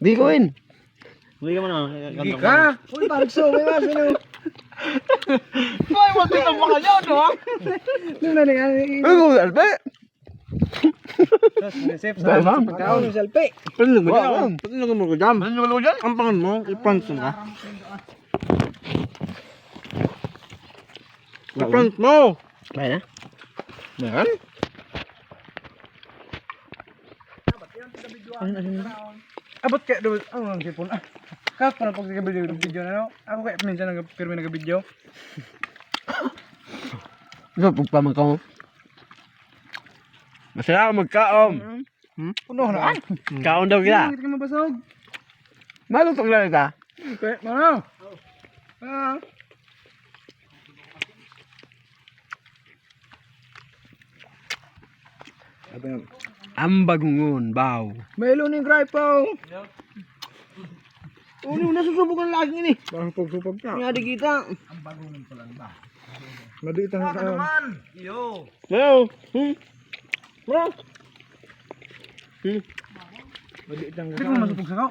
Di ko in. Uy ka mo na. Hindi ka. Uy, parang so. May mas yun. Boy, mo dito mga nyo, no? Nung nanigan. Ay, ko salpe. Receive sa pagkaon ng salpe. Pwede mo Wow. dyan. Pwede mo ko dyan. Pwede mo dyan. Ang pangan mo, i-front mo ka. I-front mo. Bayan na. Yan. Abot kaya doon. Ang sipon. Kaya pa na pag video na no? Ako kaya minsan nag-pirmi nag-video. Ito, pagpamang ka mo. Masaya ako magkaon. Puno na. Kaon daw kita. Hindi ka mabasog. Malutong lang kita. Okay, ano? Ang bagungon, baw. Mayroon yung gripe po. Ano na susubukan lagi ni? Parang pag-supag ka. Nga di kita. Madita na kaon. Hello. Bro. Madita na kaon. Hindi ko masupag sa kao.